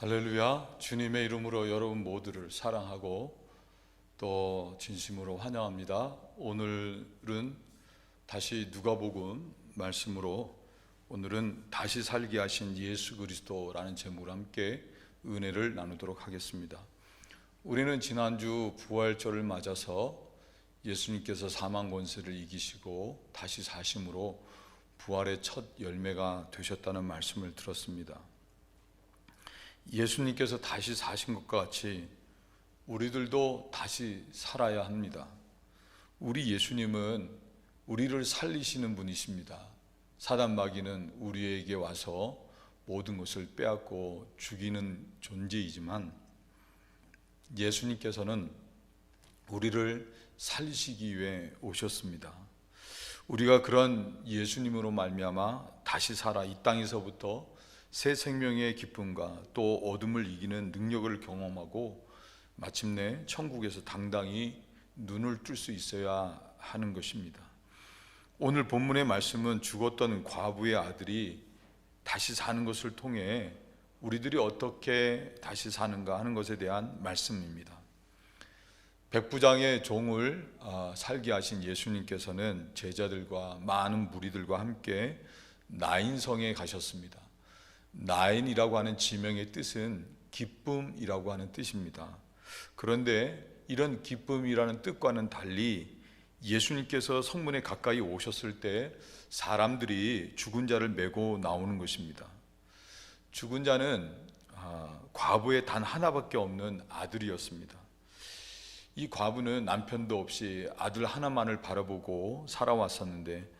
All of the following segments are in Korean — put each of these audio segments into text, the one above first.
할렐루야. 주님의 이름으로 여러분 모두를 사랑하고 또 진심으로 환영합니다. 오늘은 다시 누가복음 말씀으로 오늘은 다시 살게 하신 예수 그리스도라는 제목으로 함께 은혜를 나누도록 하겠습니다. 우리는 지난주 부활절을 맞아서 예수님께서 사망 권세를 이기시고 다시 사심으로 부활의 첫 열매가 되셨다는 말씀을 들었습니다. 예수님께서 다시 사신 것과 같이 우리들도 다시 살아야 합니다. 우리 예수님은 우리를 살리시는 분이십니다. 사단 마귀는 우리에게 와서 모든 것을 빼앗고 죽이는 존재이지만 예수님께서는 우리를 살리시기 위해 오셨습니다. 우리가 그런 예수님으로 말미암아 다시 살아 이 땅에서부터 새 생명의 기쁨과 또 어둠을 이기는 능력을 경험하고 마침내 천국에서 당당히 눈을 뜰 수 있어야 하는 것입니다. 오늘 본문의 말씀은 죽었던 과부의 아들이 다시 사는 것을 통해 우리들이 어떻게 다시 사는가 하는 것에 대한 말씀입니다. 백부장의 종을 살게 하신 예수님께서는 제자들과 많은 무리들과 함께 나인성에 가셨습니다. 나인이라고 하는 지명의 뜻은 기쁨이라고 하는 뜻입니다. 그런데 이런 기쁨이라는 뜻과는 달리 예수님께서 성문에 가까이 오셨을 때 사람들이 죽은 자를 메고 나오는 것입니다. 죽은 자는 과부의 단 하나밖에 없는 아들이었습니다. 이 과부는 남편도 없이 아들 하나만을 바라보고 살아왔었는데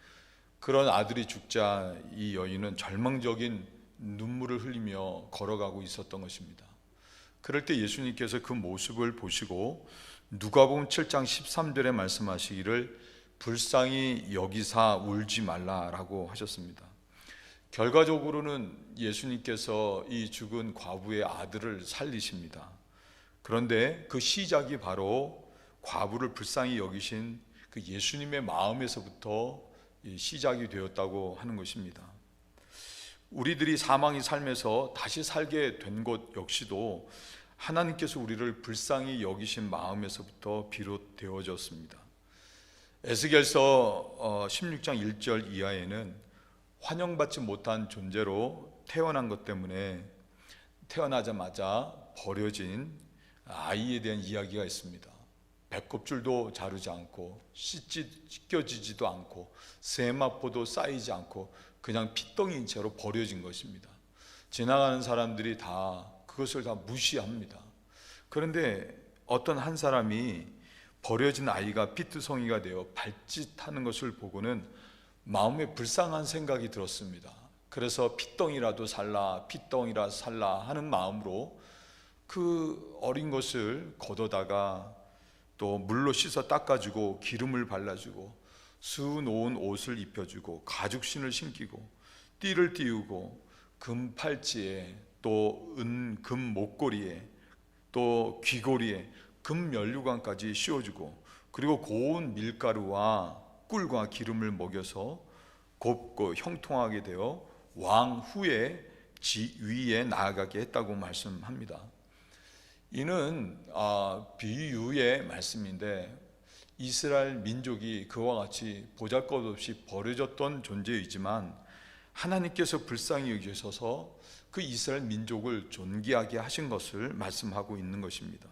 그런 아들이 죽자 이 여인은 절망적인 눈물을 흘리며 걸어가고 있었던 것입니다. 그럴 때 예수님께서 그 모습을 보시고 누가복음 7장 13절에 말씀하시기를 불쌍히 여기사 울지 말라라고 하셨습니다. 결과적으로는 예수님께서 이 죽은 과부의 아들을 살리십니다. 그런데 그 시작이 바로 과부를 불쌍히 여기신 그 예수님의 마음에서부터 시작이 되었다고 하는 것입니다. 우리들이 사망의 삶에서 다시 살게 된 것 역시도 하나님께서 우리를 불쌍히 여기신 마음에서부터 비롯되어졌습니다. 에스겔서 16장 1절 이하에는 환영받지 못한 존재로 태어난 것 때문에 태어나자마자 버려진 아이에 대한 이야기가 있습니다. 배꼽줄도 자르지 않고 씻겨지지도 않고 세마포도 쌓이지 않고 그냥 핏덩이인 채로 버려진 것입니다. 지나가는 사람들이 다 그것을 다 무시합니다. 그런데 어떤 한 사람이 버려진 아이가 피투성이가 되어 발짓하는 것을 보고는 마음에 불쌍한 생각이 들었습니다. 그래서 핏덩이라도 살라 핏덩이라 살라 하는 마음으로 그 어린 것을 걷어다가 또 물로 씻어 닦아주고 기름을 발라주고 수놓은 옷을 입혀주고 가죽신을 신기고 띠를 띄우고 금 팔찌에 또 금 목걸이에 또 귀고리에 금 면류관까지 씌워주고 그리고 고운 밀가루와 꿀과 기름을 먹여서 곱고 형통하게 되어 왕 후에 지위에 나아가게 했다고 말씀합니다. 이는 비유의 말씀인데 이스라엘 민족이 그와 같이 보잘것없이 버려졌던 존재이지만 하나님께서 불쌍히 여기셔서 그 이스라엘 민족을 존귀하게 하신 것을 말씀하고 있는 것입니다.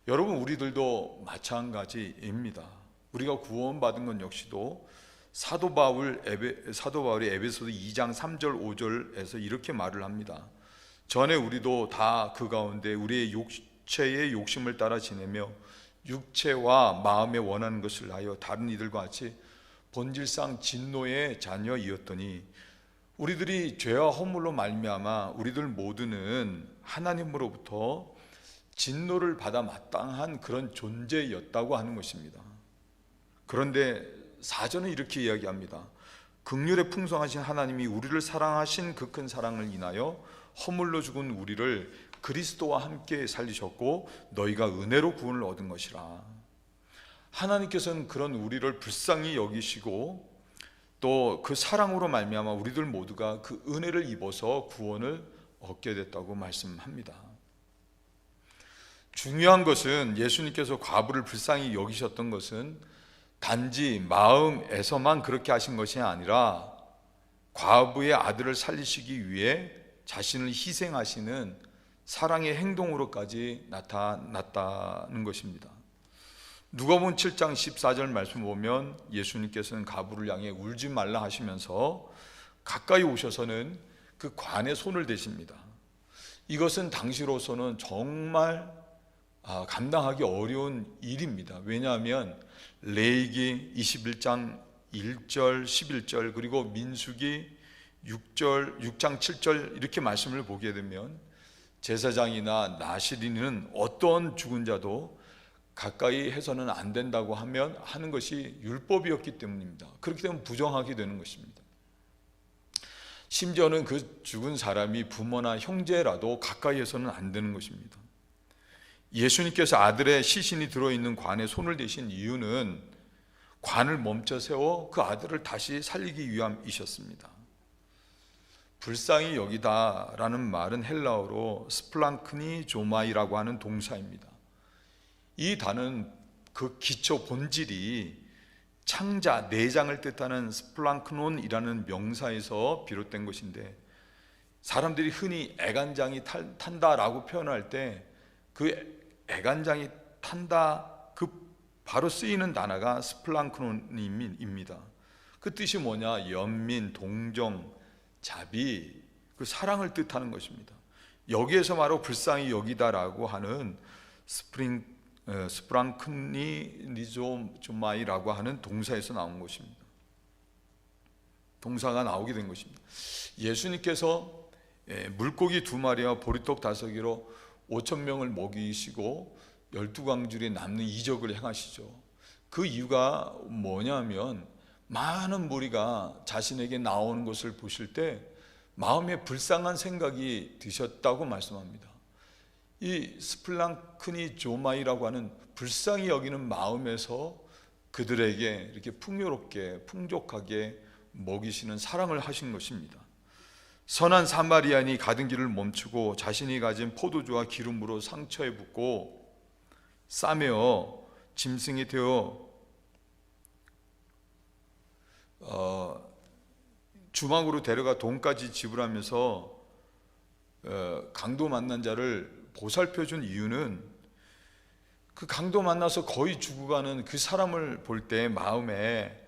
여러분, 우리들도 마찬가지입니다. 우리가 구원받은 것 역시도 사도 바울이 에베소서 2장 3절 5절에서 이렇게 말을 합니다. 전에 우리도 다 그 가운데 우리의 육체의 욕심을 따라 지내며 육체와 마음에 원하는 것을 하여 다른 이들과 같이 본질상 진노의 자녀이었더니 우리들이 죄와 허물로 말미암아 우리들 모두는 하나님으로부터 진노를 받아 마땅한 그런 존재였다고 하는 것입니다. 그런데 사전은 이렇게 이야기합니다. 긍휼에 풍성하신 하나님이 우리를 사랑하신 그 큰 사랑을 인하여 허물로 죽은 우리를 그리스도와 함께 살리셨고 너희가 은혜로 구원을 얻은 것이라. 하나님께서는 그런 우리를 불쌍히 여기시고 또 그 사랑으로 말미암아 우리들 모두가 그 은혜를 입어서 구원을 얻게 됐다고 말씀합니다. 중요한 것은 예수님께서 과부를 불쌍히 여기셨던 것은 단지 마음에서만 그렇게 하신 것이 아니라 과부의 아들을 살리시기 위해 자신을 희생하시는 사랑의 행동으로까지 나타났다는 것입니다. 누가복음 7장 14절 말씀 보면 예수님께서는 과부를 향해 울지 말라 하시면서 가까이 오셔서는 그 관에 손을 대십니다. 이것은 당시로서는 정말 감당하기 어려운 일입니다. 왜냐하면 레위기 21장 1절 11절 그리고 민수기 6장 7절 이렇게 말씀을 보게 되면 제사장이나 나시린은 어떤 죽은 자도 가까이 해서는 안 된다고 하는 것이 율법이었기 때문입니다. 그렇기 때문에 부정하게 되는 것입니다. 심지어는 그 죽은 사람이 부모나 형제라도 가까이 해서는 안 되는 것입니다. 예수님께서 아들의 시신이 들어있는 관에 손을 대신 이유는 관을 멈춰 세워 그 아들을 다시 살리기 위함이셨습니다. 불쌍히 여기다라는 말은 헬라어로 스플랑크니 조마이라고 하는 동사입니다. 이 단어는 그 기초 본질이 창자, 내장을 뜻하는 스플랑크논이라는 명사에서 비롯된 것인데, 사람들이 흔히 애간장이 탄다라고 표현할 때 그 애간장이 탄다 그 바로 쓰이는 단어가 스플랑크논입니다. 그 뜻이 뭐냐? 연민, 동정, 자비, 그 사랑을 뜻하는 것입니다. 여기에서 바로 불쌍히 여기다라고 하는 스프랑크니조마이라고 하는 동사에서 나온 것입니다. 동사가 나오게 된 것입니다. 예수님께서 물고기 2마리와 보리떡 5개로 5,000명을 먹이시고 12광줄에 남는 이적을 행하시죠. 그 이유가 뭐냐면 많은 무리가 자신에게 나오는 것을 보실 때 마음에 불쌍한 생각이 드셨다고 말씀합니다. 이 스플랑크니 조마이라고 하는 불쌍히 여기는 마음에서 그들에게 이렇게 풍요롭게 풍족하게 먹이시는 사랑을 하신 것입니다. 선한 사마리아인이 가던 길을 멈추고 자신이 가진 포도주와 기름으로 상처에 붓고 싸매어 짐승이 되어 주막으로 데려가 돈까지 지불하면서 강도 만난 자를 보살펴준 이유는 그 강도 만나서 거의 죽어가는 그 사람을 볼 때 마음에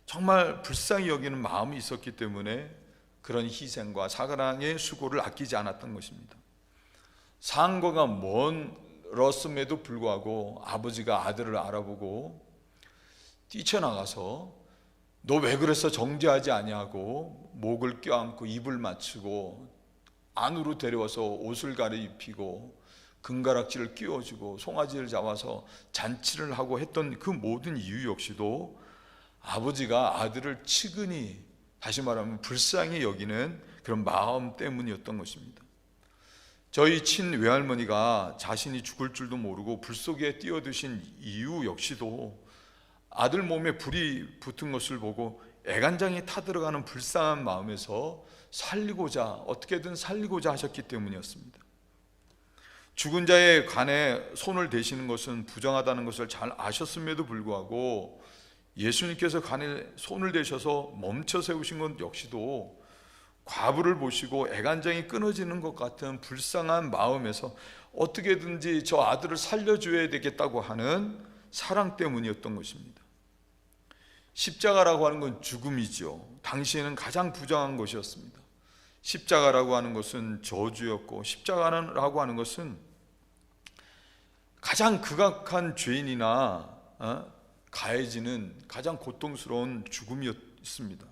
정말 불쌍히 여기는 마음이 있었기 때문에 그런 희생과 사랑의 수고를 아끼지 않았던 것입니다. 상거가 멀었음에도 불구하고 아버지가 아들을 알아보고 뛰쳐나가서 너 왜 그래서 정죄하지 아니하고 목을 껴안고 입을 맞추고 안으로 데려와서 옷을 갈아입히고 금가락지를 끼워주고 송아지를 잡아서 잔치를 하고 했던 그 모든 이유 역시도 아버지가 아들을 측은히, 다시 말하면 불쌍히 여기는 그런 마음 때문이었던 것입니다. 저희 친외할머니가 자신이 죽을 줄도 모르고 불 속에 뛰어드신 이유 역시도 아들 몸에 불이 붙은 것을 보고 애간장이 타들어가는 불쌍한 마음에서 살리고자, 어떻게든 살리고자 하셨기 때문이었습니다. 죽은 자의 관에 손을 대시는 것은 부정하다는 것을 잘 아셨음에도 불구하고 예수님께서 관에 손을 대셔서 멈춰 세우신 것 역시도 과부를 보시고 애간장이 끊어지는 것 같은 불쌍한 마음에서 어떻게든지 저 아들을 살려줘야 되겠다고 하는 사랑 때문이었던 것입니다. 십자가라고 하는 건 죽음이죠. 당시에는 가장 부정한 것이었습니다. 십자가라고 하는 것은 저주였고, 십자가라고 하는 것은 가장 극악한 죄인이나 가해지는 가장 고통스러운 죽음이었습니다.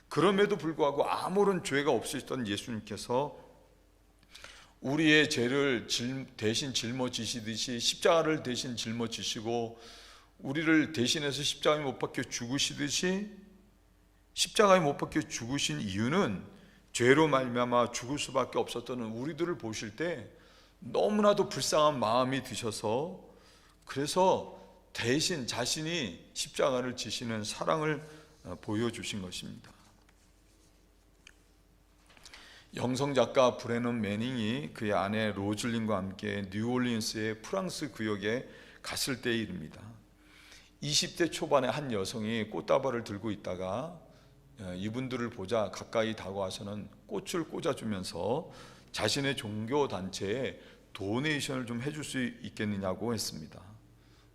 그럼에도 불구하고 아무런 죄가 없으셨던 예수님께서 우리의 죄를 대신 짊어지시듯이 십자가를 대신 짊어지시고 우리를 대신해서 십자가에 못 박혀 죽으시듯이 십자가에 못 박혀 죽으신 이유는 죄로 말미암아 죽을 수밖에 없었던 우리들을 보실 때 너무나도 불쌍한 마음이 드셔서, 그래서 대신 자신이 십자가를 지시는 사랑을 보여주신 것입니다. 영성 작가 브레넌 매닝이 그의 아내 로즐린과 함께 뉴올리언스의 프랑스 구역에 갔을 때의 일입니다. 20대 초반의 한 여성이 꽃다발을 들고 있다가 이분들을 보자 가까이 다가와서는 꽃을 꽂아주면서 자신의 종교 단체에 도네이션을 좀 해줄 수 있겠느냐고 했습니다.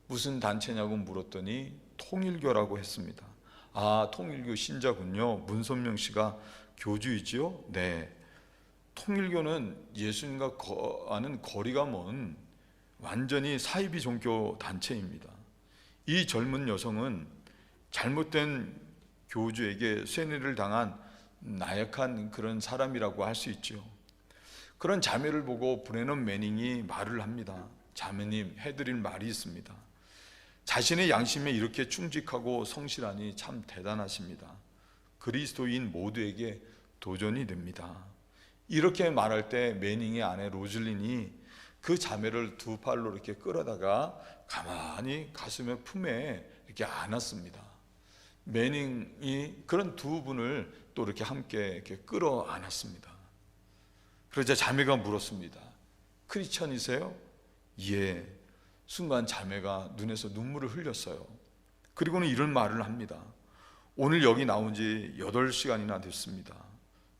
무슨 단체냐고 물었더니 통일교라고 했습니다. 아, 통일교 신자군요. 문선명 씨가 교주이지요? 네. 통일교는 예수님과는 거리가 먼 완전히 사이비 종교 단체입니다. 이 젊은 여성은 잘못된 교주에게 쇠뇌를 당한 나약한 그런 사람이라고 할 수 있죠. 그런 자매를 보고 브레넌 매닝이 말을 합니다. 자매님, 해드릴 말이 있습니다. 자신의 양심에 이렇게 충직하고 성실하니 참 대단하십니다. 그리스도인 모두에게 도전이 됩니다. 이렇게 말할 때 매닝의 아내 로즐린이 그 자매를 두 팔로 이렇게 끌어다가 가만히 가슴에 품에 이렇게 안았습니다. 매닝이 그런 두 분을 또 이렇게 함께 이렇게 끌어 안았습니다. 그러자 자매가 물었습니다. 크리스천이세요? 예. 순간 자매가 눈에서 눈물을 흘렸어요. 그리고는 이런 말을 합니다. 오늘 여기 나온 지 8시간이나 됐습니다.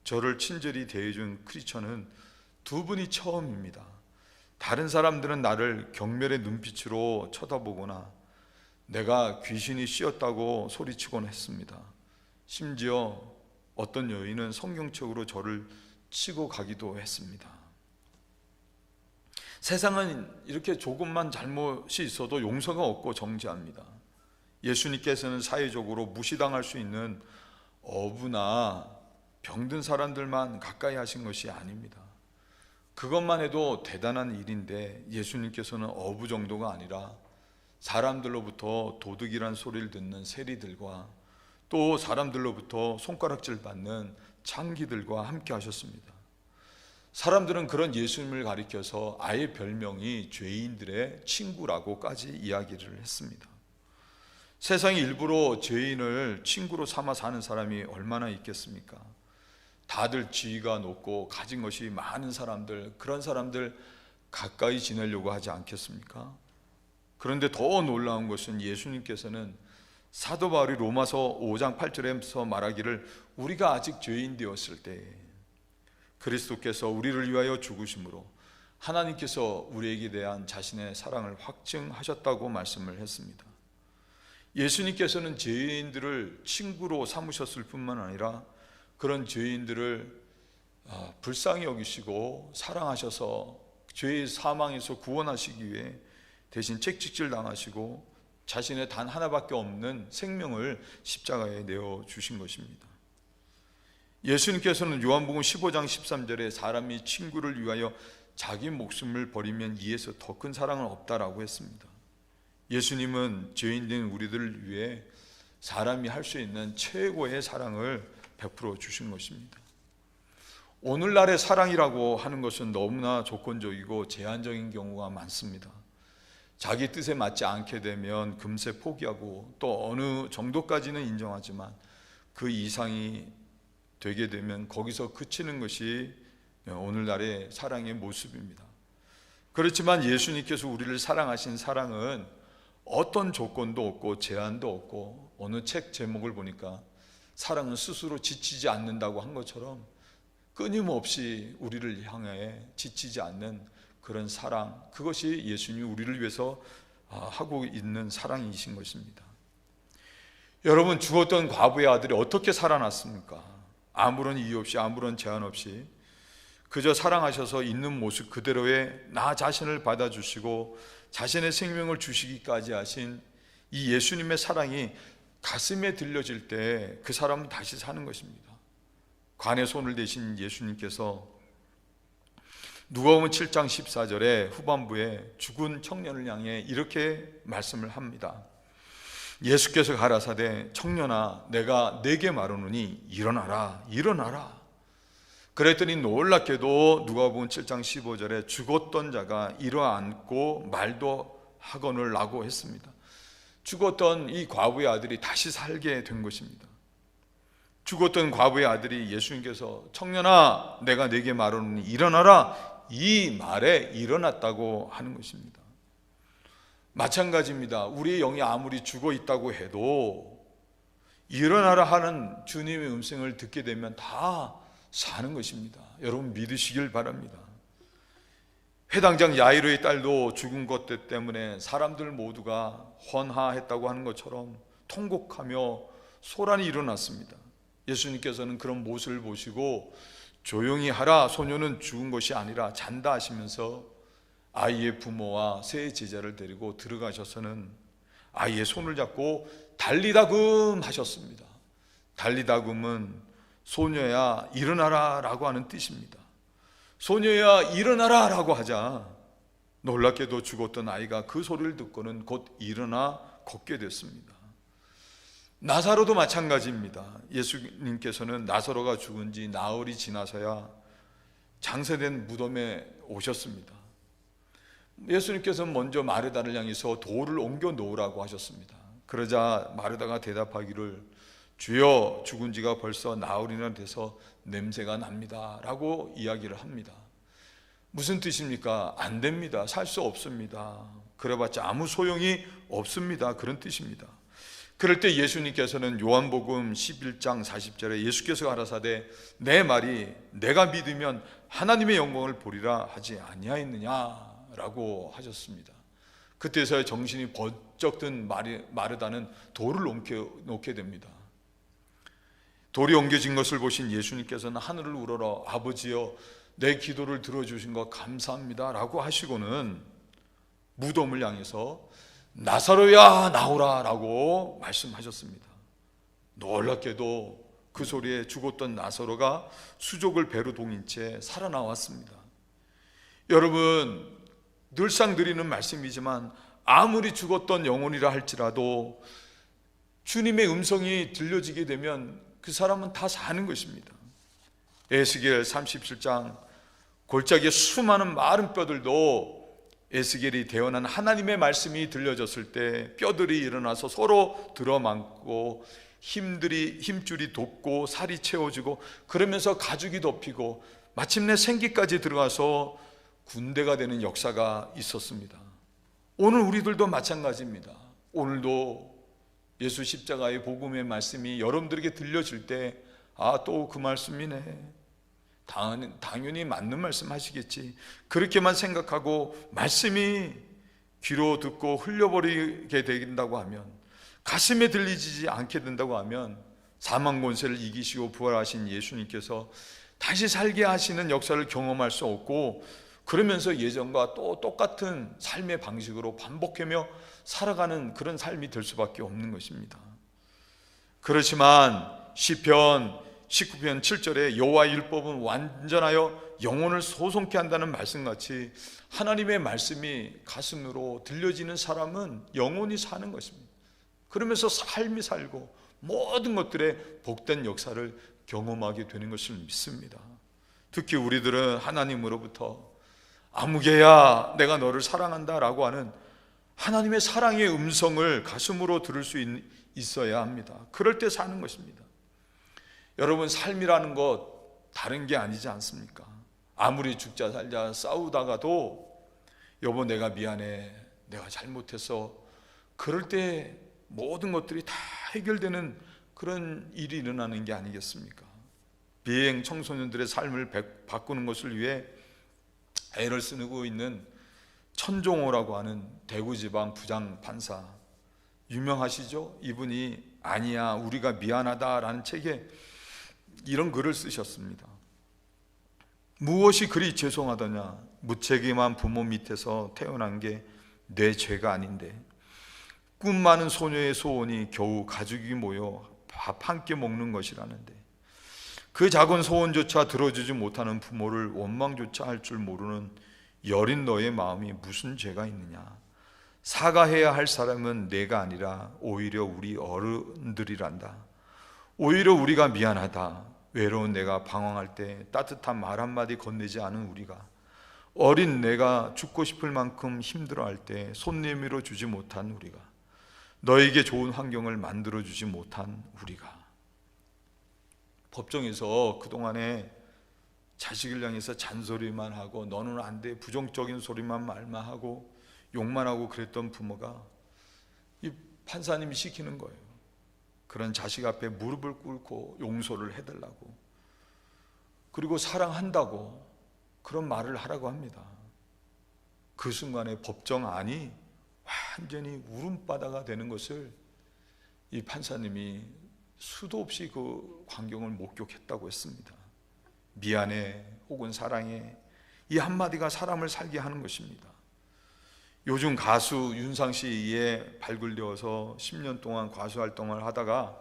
저를 친절히 대해준 크리스천은 두 분이 처음입니다. 다른 사람들은 나를 경멸의 눈빛으로 쳐다보거나 내가 귀신이 씌었다고 소리치곤 했습니다. 심지어 어떤 여인은 성경책으로 저를 치고 가기도 했습니다. 세상은 이렇게 조금만 잘못이 있어도 용서가 없고 정죄합니다. 예수님께서는 사회적으로 무시당할 수 있는 어부나 병든 사람들만 가까이 하신 것이 아닙니다. 그것만 해도 대단한 일인데 예수님께서는 어부 정도가 아니라 사람들로부터 도둑이란 소리를 듣는 세리들과 또 사람들로부터 손가락질 받는 창기들과 함께 하셨습니다. 사람들은 그런 예수님을 가리켜서 아예 별명이 죄인들의 친구라고까지 이야기를 했습니다. 세상에 일부러 죄인을 친구로 삼아 사는 사람이 얼마나 있겠습니까? 다들 지위가 높고 가진 것이 많은 사람들, 그런 사람들 가까이 지내려고 하지 않겠습니까? 그런데 더 놀라운 것은 예수님께서는 사도 바울이 로마서 5장 8절에서 말하기를 우리가 아직 죄인 되었을 때 그리스도께서 우리를 위하여 죽으심으로 하나님께서 우리에게 대한 자신의 사랑을 확증하셨다고 말씀을 했습니다. 예수님께서는 죄인들을 친구로 삼으셨을 뿐만 아니라 그런 죄인들을 불쌍히 여기시고 사랑하셔서 죄의 사망에서 구원하시기 위해 대신 채찍질 당하시고 자신의 단 하나밖에 없는 생명을 십자가에 내어주신 것입니다. 예수님께서는 요한복음 15장 13절에 사람이 친구를 위하여 자기 목숨을 버리면 이에서 더 큰 사랑은 없다라고 했습니다. 예수님은 죄인된 우리들을 위해 사람이 할 수 있는 최고의 사랑을 베풀어 주신 것입니다. 오늘날의 사랑이라고 하는 것은 너무나 조건적이고 제한적인 경우가 많습니다. 자기 뜻에 맞지 않게 되면 금세 포기하고 또 어느 정도까지는 인정하지만 그 이상이 되게 되면 거기서 그치는 것이 오늘날의 사랑의 모습입니다. 그렇지만 예수님께서 우리를 사랑하신 사랑은 어떤 조건도 없고 제한도 없고 어느 책 제목을 보니까 사랑은 스스로 지치지 않는다고 한 것처럼 끊임없이 우리를 향해 지치지 않는 그런 사랑, 그것이 예수님이 우리를 위해서 하고 있는 사랑이신 것입니다. 여러분, 죽었던 과부의 아들이 어떻게 살아났습니까? 아무런 이유 없이, 아무런 제한 없이 그저 사랑하셔서 있는 모습 그대로의 나 자신을 받아주시고 자신의 생명을 주시기까지 하신 이 예수님의 사랑이 가슴에 들려질 때 그 사람은 다시 사는 것입니다. 관에 손을 대신 예수님께서 누가복음 7장 14절에 후반부에 죽은 청년을 향해 이렇게 말씀을 합니다. 예수께서 가라사대 청년아 내가 네게 말하노니 일어나라 일어나라. 그랬더니 놀랍게도 누가복음 7장 15절에 죽었던 자가 일어앉고 말도 하거늘라고 했습니다. 죽었던 이 과부의 아들이 다시 살게 된 것입니다. 죽었던 과부의 아들이 예수님께서 청년아 내가 네게 말하노니 일어나라, 이 말에 일어났다고 하는 것입니다. 마찬가지입니다. 우리의 영이 아무리 죽어 있다고 해도 일어나라 하는 주님의 음성을 듣게 되면 다 사는 것입니다. 여러분 믿으시길 바랍니다. 회당장 야이로의 딸도 죽은 것 때문에 사람들 모두가 헌화했다고 하는 것처럼 통곡하며 소란이 일어났습니다. 예수님께서는 그런 모습을 보시고 조용히 하라, 소녀는 죽은 것이 아니라 잔다 하시면서 아이의 부모와 세 제자를 데리고 들어가셔서는 아이의 손을 잡고 달리다금 하셨습니다. 달리다금은 소녀야 일어나라 라고 하는 뜻입니다. 소녀야 일어나라 라고 하자 놀랍게도 죽었던 아이가 그 소리를 듣고는 곧 일어나 걷게 됐습니다. 나사로도 마찬가지입니다. 예수님께서는 나사로가 죽은 지 나흘이 지나서야 장사된 무덤에 오셨습니다. 예수님께서는 먼저 마르다를 향해서 돌을 옮겨 놓으라고 하셨습니다. 그러자 마르다가 대답하기를 주여 죽은 지가 벌써 나흘이나 돼서 냄새가 납니다 라고 이야기를 합니다. 무슨 뜻입니까? 안 됩니다. 살 수 없습니다. 그래봤자 아무 소용이 없습니다. 그런 뜻입니다. 그럴 때 예수님께서는 요한복음 11장 40절에 예수께서 가라사대 내 말이 내가 믿으면 하나님의 영광을 보리라 하지 아니하였느냐라고 하셨습니다. 그때서야 정신이 번쩍 든 마르다는 돌을 옮겨놓게 됩니다. 돌이 옮겨진 것을 보신 예수님께서는 하늘을 우러러 아버지여 내 기도를 들어주신 것 감사합니다 라고 하시고는 무덤을 향해서 나사로야 나오라 라고 말씀하셨습니다. 놀랍게도 그 소리에 죽었던 나사로가 수족을 배로 동인 채 살아나왔습니다. 여러분 늘상 드리는 말씀이지만 아무리 죽었던 영혼이라 할지라도 주님의 음성이 들려지게 되면 그 사람은 다 사는 것입니다. 에스겔 37장 골짜기에 수많은 마른 뼈들도 에스겔이 대언한 하나님의 말씀이 들려졌을 때 뼈들이 일어나서 서로 들어맞고 힘줄이 돋고 살이 채워지고 그러면서 가죽이 덮이고 마침내 생기까지 들어가서 군대가 되는 역사가 있었습니다. 오늘 우리들도 마찬가지입니다. 오늘도 예수 십자가의 복음의 말씀이 여러분들에게 들려질 때 아, 또 그 말씀이네, 당연히 맞는 말씀 하시겠지, 그렇게만 생각하고 말씀이 귀로 듣고 흘려버리게 된다고 하면, 가슴에 들리지 않게 된다고 하면 사망 권세를 이기시고 부활하신 예수님께서 다시 살게 하시는 역사를 경험할 수 없고, 그러면서 예전과 또 똑같은 삶의 방식으로 반복하며 살아가는 그런 삶이 될 수밖에 없는 것입니다. 그렇지만 시편 19편 7절에 여호와의 율법은 완전하여 영혼을 소송케 한다는 말씀같이 하나님의 말씀이 가슴으로 들려지는 사람은 영혼이 사는 것입니다. 그러면서 삶이 살고 모든 것들의 복된 역사를 경험하게 되는 것을 믿습니다. 특히 우리들은 하나님으로부터 아무개야 내가 너를 사랑한다 라고 하는 하나님의 사랑의 음성을 가슴으로 들을 수 있어야 합니다. 그럴 때 사는 것입니다. 여러분 삶이라는 것 다른 게 아니지 않습니까? 아무리 죽자 살자 싸우다가도 여보 내가 미안해, 내가 잘못해서, 그럴 때 모든 것들이 다 해결되는 그런 일이 일어나는 게 아니겠습니까? 비행 청소년들의 삶을 바꾸는 것을 위해 애를 쓰고 있는 천종호라고 하는 대구지방 부장판사, 유명하시죠? 이분이 아니야 우리가 미안하다라는 책에 이런 글을 쓰셨습니다. 무엇이 그리 죄송하더냐, 무책임한 부모 밑에서 태어난 게 내 죄가 아닌데 꿈 많은 소녀의 소원이 겨우 가족이 모여 밥 한 끼 먹는 것이라는데 그 작은 소원조차 들어주지 못하는 부모를 원망조차 할 줄 모르는 여린 너의 마음이 무슨 죄가 있느냐. 사과해야 할 사람은 내가 아니라 오히려 우리 어른들이란다. 오히려 우리가 미안하다. 외로운 내가 방황할 때 따뜻한 말 한마디 건네지 않은 우리가, 어린 내가 죽고 싶을 만큼 힘들어할 때 손 내밀어 주지 못한 우리가, 너에게 좋은 환경을 만들어 주지 못한 우리가. 법정에서 그동안에 자식을 향해서 잔소리만 하고 너는 안 돼, 부정적인 소리만 말만 하고 욕만 하고 그랬던 부모가 이 판사님이 시키는 거예요. 그런 자식 앞에 무릎을 꿇고 용서를 해달라고, 그리고 사랑한다고 그런 말을 하라고 합니다. 그 순간에 법정 안이 완전히 울음바다가 되는 것을 이 판사님이 수도 없이 그 광경을 목격했다고 했습니다. 미안해 혹은 사랑해, 이 한마디가 사람을 살게 하는 것입니다. 요즘 가수 윤상 씨에 발굴되어서 10년 동안 가수 활동을 하다가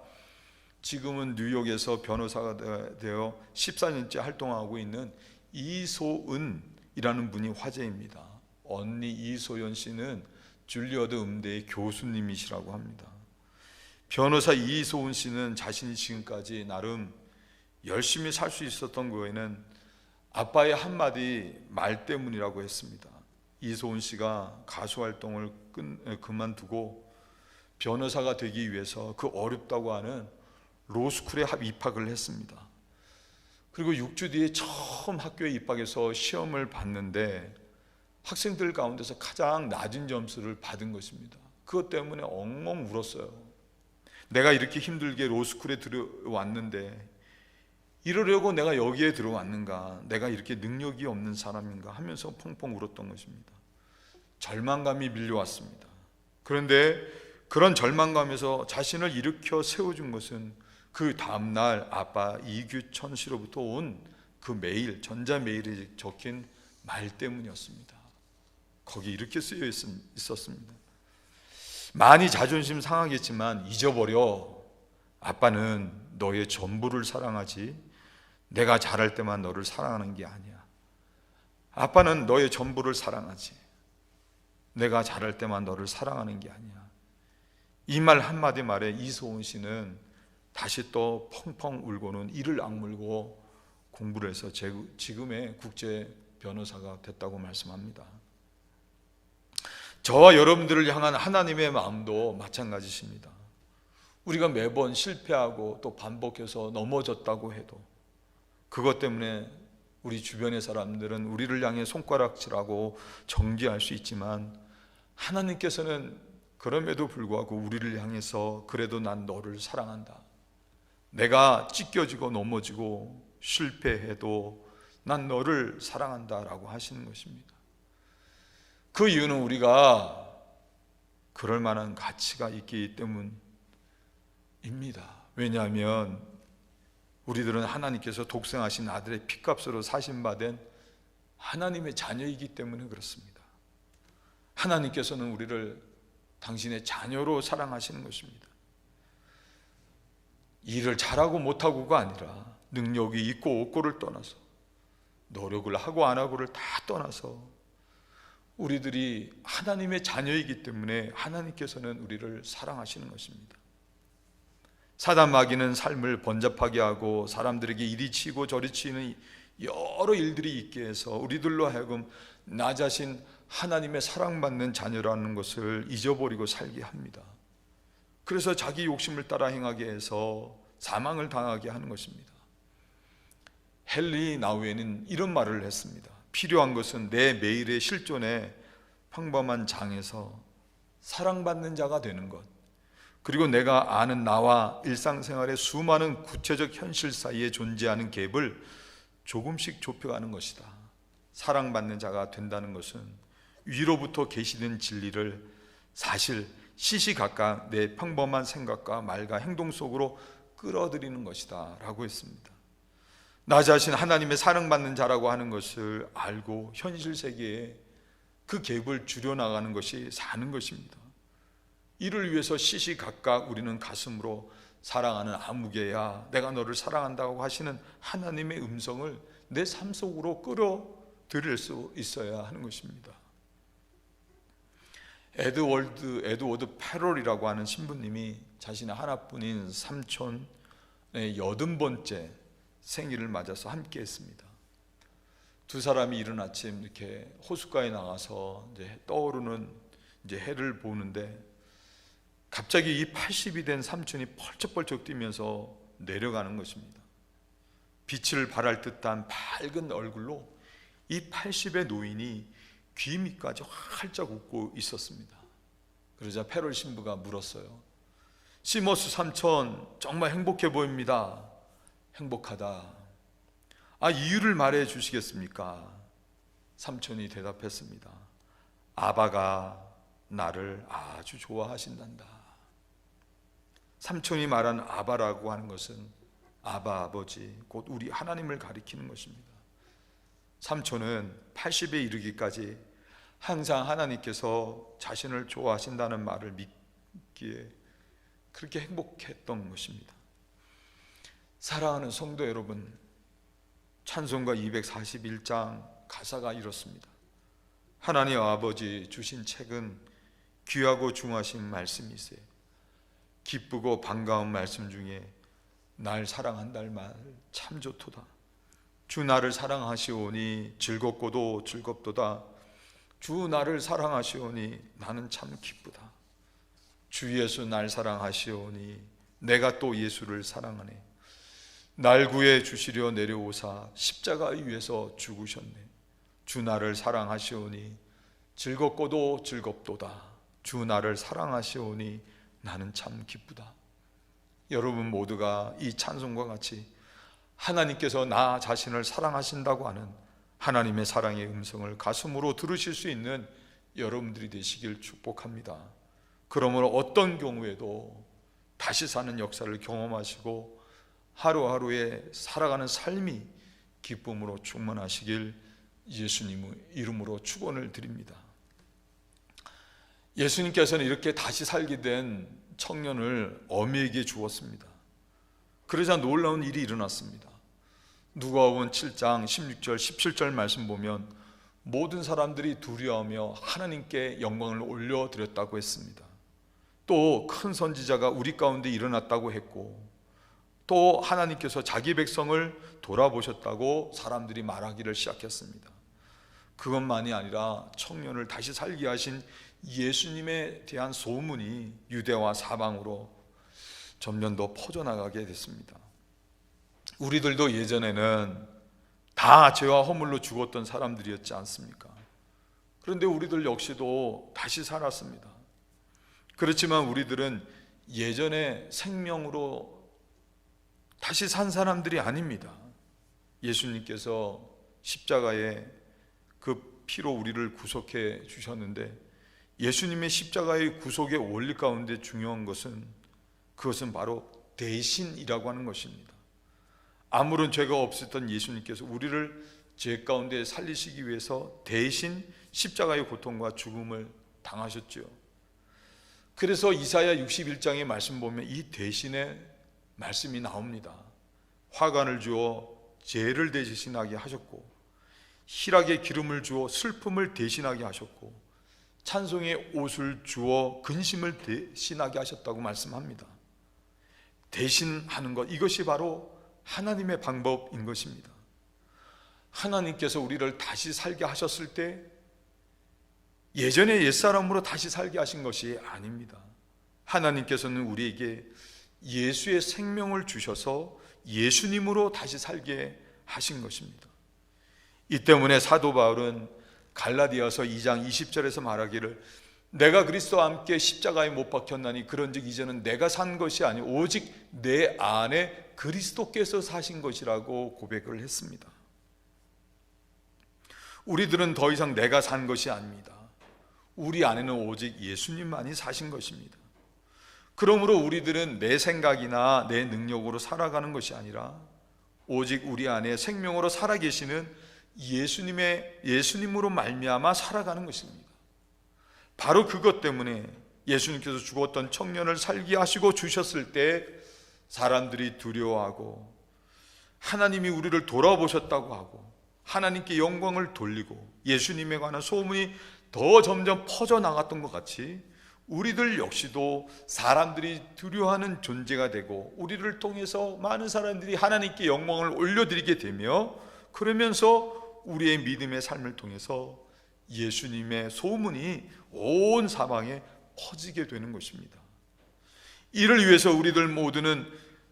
지금은 뉴욕에서 변호사가 되어 14년째 활동하고 있는 이소은이라는 분이 화제입니다. 언니 이소연 씨는 줄리어드 음대의 교수님이시라고 합니다. 변호사 이소은 씨는 자신이 지금까지 나름 열심히 살 수 있었던 거에는 아빠의 한마디 말 때문이라고 했습니다. 이소은 씨가 가수 활동을 그만두고 변호사가 되기 위해서 그 어렵다고 하는 로스쿨에 입학을 했습니다. 그리고 6주 뒤에 처음 학교에 입학해서 시험을 봤는데 학생들 가운데서 가장 낮은 점수를 받은 것입니다. 그것 때문에 엉엉 울었어요. 내가 이렇게 힘들게 로스쿨에 들어왔는데 이러려고 내가 여기에 들어왔는가, 내가 이렇게 능력이 없는 사람인가 하면서 펑펑 울었던 것입니다. 절망감이 밀려왔습니다. 그런데 그런 절망감에서 자신을 일으켜 세워준 것은 그 다음날 아빠 이규천 씨로부터 온 그 메일, 전자메일에 적힌 말 때문이었습니다. 거기 이렇게 쓰여 있었습니다. 많이 자존심 상하겠지만 잊어버려. 아빠는 너의 전부를 사랑하지 내가 잘할 때만 너를 사랑하는 게 아니야. 아빠는 너의 전부를 사랑하지 내가 잘할 때만 너를 사랑하는 게 아니야. 이 말 한마디 말에 이소은 씨는 다시 또 펑펑 울고는 이를 악물고 공부를 해서 지금의 국제 변호사가 됐다고 말씀합니다. 저와 여러분들을 향한 하나님의 마음도 마찬가지십니다. 우리가 매번 실패하고 또 반복해서 넘어졌다고 해도 그것 때문에 우리 주변의 사람들은 우리를 향해 손가락질하고 정죄할 수 있지만 하나님께서는 그럼에도 불구하고 우리를 향해서 그래도 난 너를 사랑한다, 내가 찢겨지고 넘어지고 실패해도 난 너를 사랑한다 라고 하시는 것입니다. 그 이유는 우리가 그럴 만한 가치가 있기 때문입니다. 왜냐하면 우리들은 하나님께서 독생하신 아들의 피값으로 사신받은 하나님의 자녀이기 때문에 그렇습니다. 하나님께서는 우리를 당신의 자녀로 사랑하시는 것입니다. 일을 잘하고 못하고가 아니라 능력이 있고 없고를 떠나서, 노력을 하고 안 하고를 다 떠나서 우리들이 하나님의 자녀이기 때문에 하나님께서는 우리를 사랑하시는 것입니다. 사단 마귀는 삶을 번잡하게 하고 사람들에게 이리 치고 저리 치는 여러 일들이 있게 해서 우리들로 하여금 나 자신 하나님의 사랑받는 자녀라는 것을 잊어버리고 살게 합니다. 그래서 자기 욕심을 따라 행하게 해서 사망을 당하게 하는 것입니다. 헨리 나우에는 이런 말을 했습니다. 필요한 것은 내 매일의 실존에 평범한 장에서 사랑받는 자가 되는 것, 그리고 내가 아는 나와 일상생활의 수많은 구체적 현실 사이에 존재하는 갭을 조금씩 좁혀가는 것이다. 사랑받는 자가 된다는 것은 위로부터 계시된 진리를 사실 시시각각 내 평범한 생각과 말과 행동 속으로 끌어들이는 것이다 라고 했습니다. 나 자신 하나님의 사랑받는 자라고 하는 것을 알고 현실 세계에 그 갭을 줄여나가는 것이 사는 것입니다. 이를 위해서 시시각각 우리는 가슴으로 사랑하는 아무개야, 내가 너를 사랑한다고 하시는 하나님의 음성을 내 삶 속으로 끌어들일 수 있어야 하는 것입니다. 에드워드 패럴이라고 하는 신부님이 자신의 하나뿐인 삼촌의 80번째 생일을 맞아서 함께 했습니다. 두 사람이 이른 아침 이렇게 호숫가에 나가서 이제 떠오르는 해를 보는데 갑자기 이 80이 된 삼촌이 펄쩍펄쩍 뛰면서 내려가는 것입니다. 빛을 발할 듯한 밝은 얼굴로 이 80의 노인이 귀 밑까지 활짝 웃고 있었습니다. 그러자 페롤 신부가 물었어요. 시모스 삼촌, 정말 행복해 보입니다. 행복하다. 이유를 말해 주시겠습니까? 삼촌이 대답했습니다. 아바가 나를 아주 좋아하신단다. 삼촌이 말한 아바라고 하는 것은 아바 아버지, 곧 우리 하나님을 가리키는 것입니다. 삼촌은 80에 이르기까지 항상 하나님께서 자신을 좋아하신다는 말을 믿기에 그렇게 행복했던 것입니다. 사랑하는 성도 여러분, 찬송가 241장 가사가 이렇습니다. 하나님 아버지 주신 책은 귀하고 중하신 말씀이세. 기쁘고 반가운 말씀 중에 날 사랑한다는 말 참 좋도다. 주 나를 사랑하시오니 즐겁고도 즐겁도다. 주 나를 사랑하시오니 나는 참 기쁘다. 주 예수 날 사랑하시오니 내가 또 예수를 사랑하네. 날 구해 주시려 내려오사 십자가 위에서 죽으셨네. 주 나를 사랑하시오니 즐겁고도 즐겁도다. 주 나를 사랑하시오니 나는 참 기쁘다. 여러분 모두가 이 찬송과 같이 하나님께서 나 자신을 사랑하신다고 하는 하나님의 사랑의 음성을 가슴으로 들으실 수 있는 여러분들이 되시길 축복합니다. 그러므로 어떤 경우에도 다시 사는 역사를 경험하시고 하루하루에 살아가는 삶이 기쁨으로 충만하시길 예수님의 이름으로 축원을 드립니다. 예수님께서는 이렇게 다시 살게 된 청년을 어미에게 주었습니다. 그러자 놀라운 일이 일어났습니다. 누가복음 7장 16절 17절 말씀 보면 모든 사람들이 두려워하며 하나님께 영광을 올려드렸다고 했습니다. 또 큰 선지자가 우리 가운데 일어났다고 했고, 또 하나님께서 자기 백성을 돌아보셨다고 사람들이 말하기를 시작했습니다. 그것만이 아니라 청년을 다시 살게 하신 예수님에 대한 소문이 유대와 사방으로 점점 더 퍼져나가게 됐습니다. 우리들도 예전에는 다 죄와 허물로 죽었던 사람들이었지 않습니까? 그런데 우리들 역시도 다시 살았습니다. 그렇지만 우리들은 예전의 생명으로 다시 산 사람들이 아닙니다. 예수님께서 십자가에 그 피로 우리를 구속해 주셨는데, 예수님의 십자가의 구속의 원리 가운데 중요한 것은 그것은 바로 대신이라고 하는 것입니다. 아무런 죄가 없었던 예수님께서 우리를 죄 가운데 살리시기 위해서 대신 십자가의 고통과 죽음을 당하셨죠. 그래서 이사야 61장의 말씀 보면 이 대신의 말씀이 나옵니다. 화관을 주어 죄를 대신하게 하셨고, 희락의 기름을 주어 슬픔을 대신하게 하셨고, 찬송의 옷을 주어 근심을 대신하게 하셨다고 말씀합니다. 대신하는 것, 이것이 바로 하나님의 방법인 것입니다. 하나님께서 우리를 다시 살게 하셨을 때 예전의 옛사람으로 다시 살게 하신 것이 아닙니다. 하나님께서는 우리에게 예수의 생명을 주셔서 예수님으로 다시 살게 하신 것입니다. 이 때문에 사도 바울은 갈라디아서 2장 20절에서 말하기를 내가 그리스도와 함께 십자가에 못 박혔나니 그런즉 이제는 내가 산 것이 아니 오직 내 안에 그리스도께서 사신 것이라고 고백을 했습니다. 우리들은 더 이상 내가 산 것이 아닙니다. 우리 안에는 오직 예수님만이 사신 것입니다. 그러므로 우리들은 내 생각이나 내 능력으로 살아가는 것이 아니라 오직 우리 안에 생명으로 살아계시는 예수님으로 말미암아 살아가는 것입니다. 바로 그것 때문에 예수님께서 죽었던 청년을 살게 하시고 주셨을 때 사람들이 두려워하고 하나님이 우리를 돌아보셨다고 하고 하나님께 영광을 돌리고 예수님에 관한 소문이 더 점점 퍼져나갔던 것 같이 우리들 역시도 사람들이 두려워하는 존재가 되고 우리를 통해서 많은 사람들이 하나님께 영광을 올려드리게 되며, 그러면서 우리의 믿음의 삶을 통해서 예수님의 소문이 온 사방에 퍼지게 되는 것입니다. 이를 위해서 우리들 모두는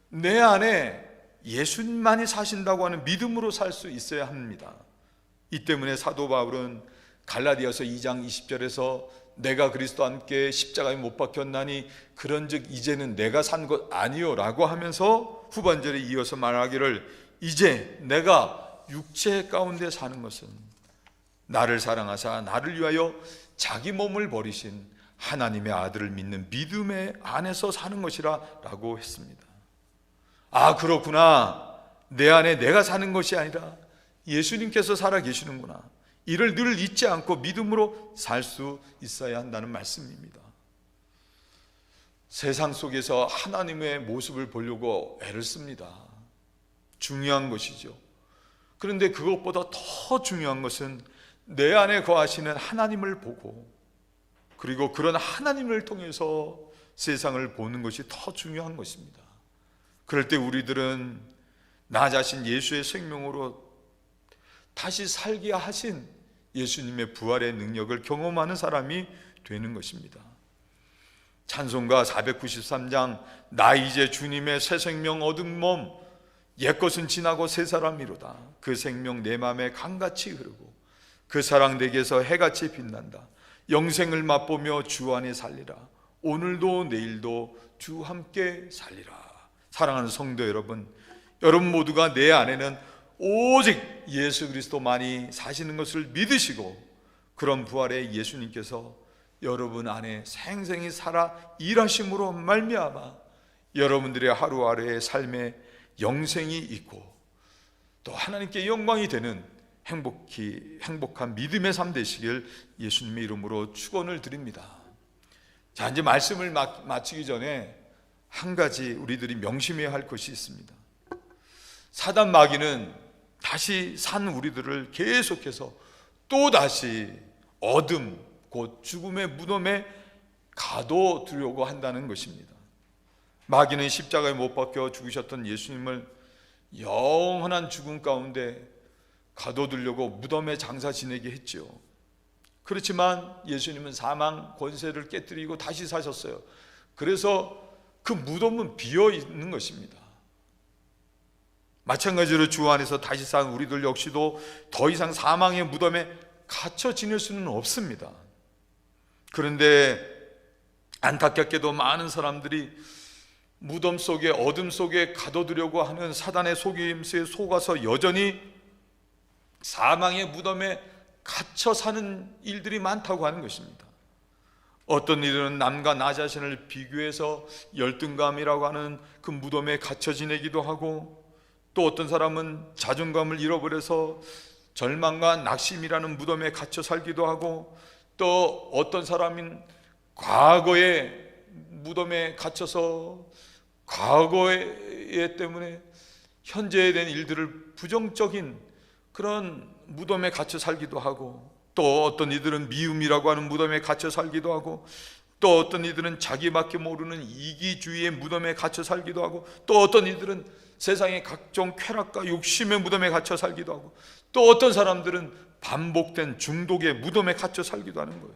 내 안에 예수님만이 사신다고 하는 믿음으로 살 수 있어야 합니다. 이 때문에 사도 바울은 갈라디아서 2장 20절에서 내가 그리스도와 함께 십자가에 못 박혔나니 그런즉 이제는 내가 산 것 아니요 라고 하면서 후반절에 이어서 말하기를 이제 내가 육체 가운데 사는 것은 나를 사랑하사 나를 위하여 자기 몸을 버리신 하나님의 아들을 믿는 믿음의 안에서 사는 것이라 라고 했습니다. 아, 그렇구나. 내 안에 내가 사는 것이 아니라 예수님께서 살아 계시는구나. 이를 늘 잊지 않고 믿음으로 살 수 있어야 한다는 말씀입니다. 세상 속에서 하나님의 모습을 보려고 애를 씁니다. 중요한 것이죠. 그런데 그것보다 더 중요한 것은 내 안에 거하시는 하나님을 보고 그리고 그런 하나님을 통해서 세상을 보는 것이 더 중요한 것입니다. 그럴 때 우리들은 나 자신 예수의 생명으로 다시 살게 하신 예수님의 부활의 능력을 경험하는 사람이 되는 것입니다. 찬송가 493장 나 이제 주님의 새 생명 얻은 몸 옛것은 지나고 새 사람이로다. 그 생명 내 맘에 강같이 흐르고 그 사랑 내게서 해같이 빛난다. 영생을 맛보며 주 안에 살리라. 오늘도 내일도 주 함께 살리라. 사랑하는 성도 여러분, 여러분 모두가 내 안에는 오직 예수 그리스도만이 사시는 것을 믿으시고 그런 부활의 예수님께서 여러분 안에 생생히 살아 일하심으로 말미암아 여러분들의 하루하루의 삶에 영생이 있고 또 하나님께 영광이 되는 행복한 믿음의 삶 되시길 예수님의 이름으로 축원을 드립니다. 자, 이제 말씀을 마치기 전에 한 가지 우리들이 명심해야 할 것이 있습니다. 사단 마귀는 다시 산 우리들을 계속해서 또다시 어둠 곧 죽음의 무덤에 가둬두려고 한다는 것입니다. 마귀는 십자가에 못 박혀 죽으셨던 예수님을 영원한 죽음 가운데 가둬두려고 무덤에 장사 지내게 했죠. 그렇지만 예수님은 사망 권세를 깨뜨리고 다시 사셨어요. 그래서 그 무덤은 비어 있는 것입니다. 마찬가지로 주 안에서 다시 산 우리들 역시도 더 이상 사망의 무덤에 갇혀 지낼 수는 없습니다. 그런데 안타깝게도 많은 사람들이 무덤 속에 어둠 속에 가둬두려고 하는 사단의 속임수에 속아서 여전히 사망의 무덤에 갇혀 사는 일들이 많다고 하는 것입니다. 어떤 이들은 남과 나 자신을 비교해서 열등감이라고 하는 그 무덤에 갇혀 지내기도 하고 또 어떤 사람은 자존감을 잃어버려서 절망과 낙심이라는 무덤에 갇혀 살기도 하고 또 어떤 사람은 과거의 무덤에 갇혀서 과거에 때문에 현재에 대한 일들을 부정적인 그런 무덤에 갇혀 살기도 하고 또 어떤 이들은 미움이라고 하는 무덤에 갇혀 살기도 하고 또 어떤 이들은 자기밖에 모르는 이기주의의 무덤에 갇혀 살기도 하고 또 어떤 이들은 세상의 각종 쾌락과 욕심의 무덤에 갇혀 살기도 하고 또 어떤 사람들은 반복된 중독의 무덤에 갇혀 살기도 하는 거예요.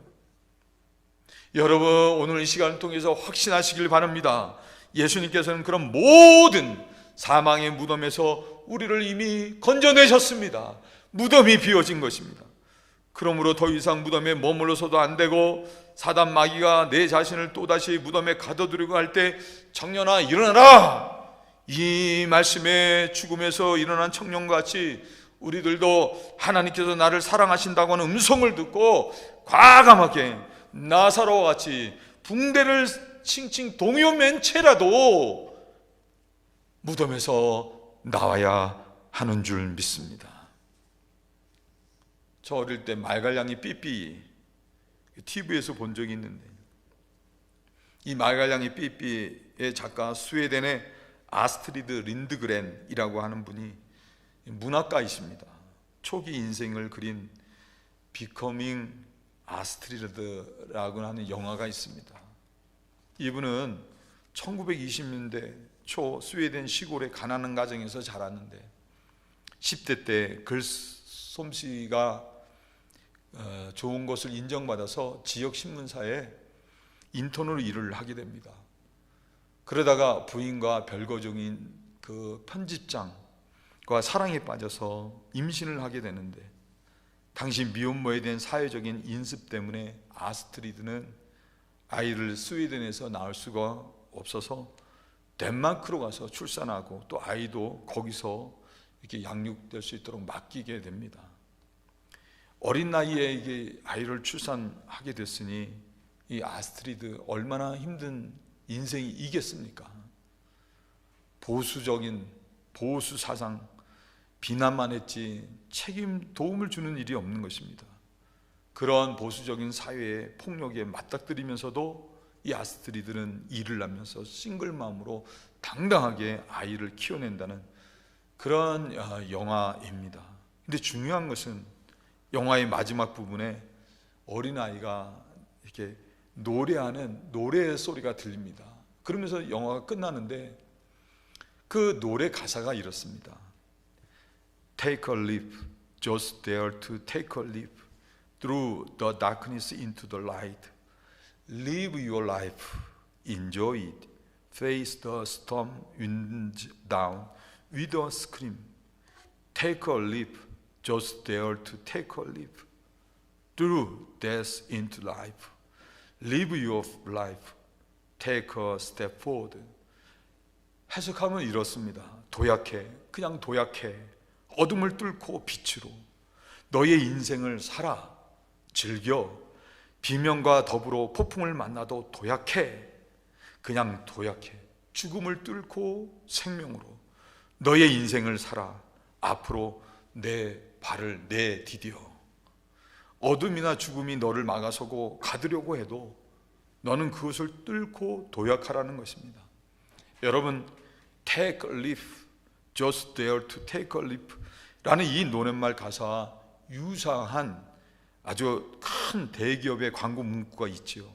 여러분, 오늘 이 시간을 통해서 확신하시길 바랍니다. 예수님께서는 그런 모든 사망의 무덤에서 우리를 이미 건져내셨습니다. 무덤이 비워진 것입니다. 그러므로 더 이상 무덤에 머물러서도 안 되고 사단 마귀가 내 자신을 또다시 무덤에 가둬두려고 할 때 청년아 일어나라! 이 말씀에 죽음에서 일어난 청년같이 우리들도 하나님께서 나를 사랑하신다고 하는 음성을 듣고 과감하게 나사로와 같이 붕대를 칭칭 동요맨 채라도 무덤에서 나와야 하는 줄 믿습니다. 저 어릴 때 말갈량이 삐삐 TV에서 본 적이 있는데 이 말갈량이 삐삐의 작가 스웨덴의 아스트리드 린드그렌이라고 하는 분이 문학가이십니다. 초기 인생을 그린 비커밍 아스트리드라고 하는 영화가 있습니다. 이분은 1920년대 초 스웨덴 시골의 가난한 가정에서 자랐는데 10대 때 글솜씨가 좋은 것을 인정받아서 지역 신문사에 인턴으로 일을 하게 됩니다. 그러다가 부인과 별거 중인 그 편집장과 사랑에 빠져서 임신을 하게 되는데, 당시 미혼모에 대한 사회적인 인습 때문에 아스트리드는 아이를 스웨덴에서 낳을 수가 없어서 덴마크로 가서 출산하고, 또 아이도 거기서 이렇게 양육될 수 있도록 맡기게 됩니다. 어린 나이에 이게 아이를 출산하게 됐으니 이 아스트리드 얼마나 힘든 인생이 이겠습니까? 보수적인 보수 사상, 비난만 했지 도움을 주는 일이 없는 것입니다. 그런 보수적인 사회의 폭력에 맞닥뜨리면서도 이 아스트리드는 일을 하면서 싱글맘으로 당당하게 아이를 키워낸다는 그런 영화입니다. 근데 중요한 것은 영화의 마지막 부분에 어린아이가 이렇게 노래하는 노래 소리가 들립니다. 그러면서 영화가 끝나는데 그 노래 가사가 이렇습니다. Take a leap, just dare to take a leap through the darkness into the light. Live your life, enjoy it, face the storm winds down with a scream. Take a leap, just dare to take a leap through death into life. Live your life, take a step forward. 해석하면 이렇습니다. 도약해, 그냥 도약해. 어둠을 뚫고 빛으로 너의 인생을 살아, 즐겨. 비명과 더불어 폭풍을 만나도 도약해, 그냥 도약해. 죽음을 뚫고 생명으로 너의 인생을 살아. 앞으로 내 발을 내디뎌. 어둠이나 죽음이 너를 막아서고 가두려고 해도 너는 그것을 뚫고 도약하라는 것입니다. 여러분, take a leap, just dare to take a leap 라는 이 노랫말 가사와 유사한 아주 큰 대기업의 광고 문구가 있지요.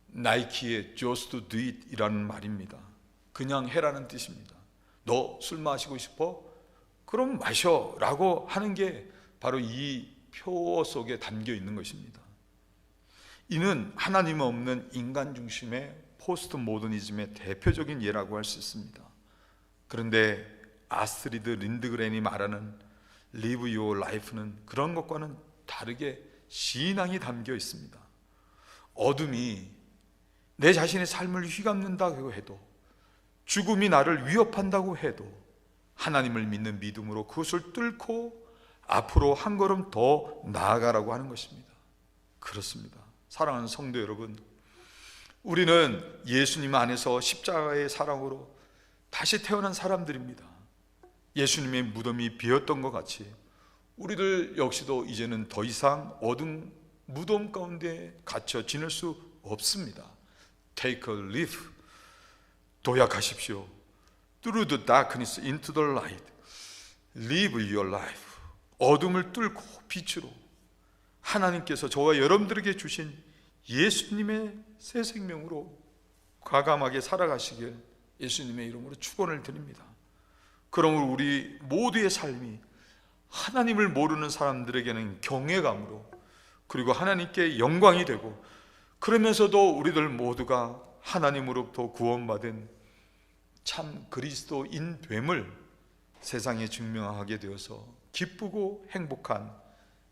나이키의 just do it 이라는 말입니다. 그냥 해라는 뜻입니다. 너 술 마시고 싶어? 그럼 마셔 라고 하는 게 바로 이 표어 속에 담겨 있는 것입니다. 이는 하나님 없는 인간 중심의 포스트 모더니즘의 대표적인 예라고 할 수 있습니다. 그런데 아스트리드 린드그렌이 말하는 Live your life는 그런 것과는 다르게 신앙이 담겨 있습니다. 어둠이 내 자신의 삶을 휘감는다고 해도, 죽음이 나를 위협한다고 해도 하나님을 믿는 믿음으로 그것을 뚫고 앞으로 한 걸음 더 나아가라고 하는 것입니다. 그렇습니다. 사랑하는 성도 여러분, 우리는 예수님 안에서 십자가의 사랑으로 다시 태어난 사람들입니다. 예수님의 무덤이 비었던 것 같이 우리들 역시도 이제는 더 이상 어둠 무덤 가운데 갇혀 지낼 수 없습니다. Take a leap, 도약하십시오. Through the darkness into the light, live your life. 어둠을 뚫고 빛으로 하나님께서 저와 여러분들에게 주신 예수님의 새 생명으로 과감하게 살아가시길 예수님의 이름으로 축원을 드립니다. 그러므로 우리 모두의 삶이 하나님을 모르는 사람들에게는 경외감으로, 그리고 하나님께 영광이 되고, 그러면서도 우리들 모두가 하나님으로부터 구원받은 참 그리스도인 됨을 세상에 증명하게 되어서 기쁘고 행복한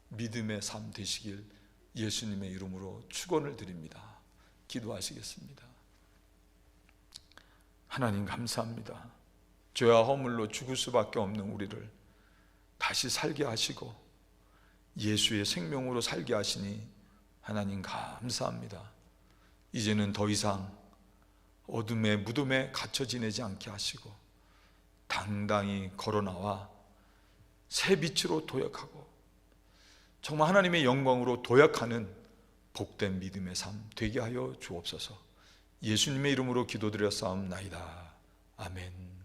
믿음의 삶 되시길 예수님의 이름으로 축원을 드립니다. 기도하시겠습니다. 하나님 감사합니다. 죄와 허물로 죽을 수밖에 없는 우리를 다시 살게 하시고 예수의 생명으로 살게 하시니 하나님 감사합니다. 이제는 더 이상 어둠의 무덤에 갇혀 지내지 않게 하시고 당당히 걸어나와 새 빛으로 도약하고 정말 하나님의 영광으로 도약하는 복된 믿음의 삶 되게 하여 주옵소서. 예수님의 이름으로 기도드려 싸움나이다. 아멘.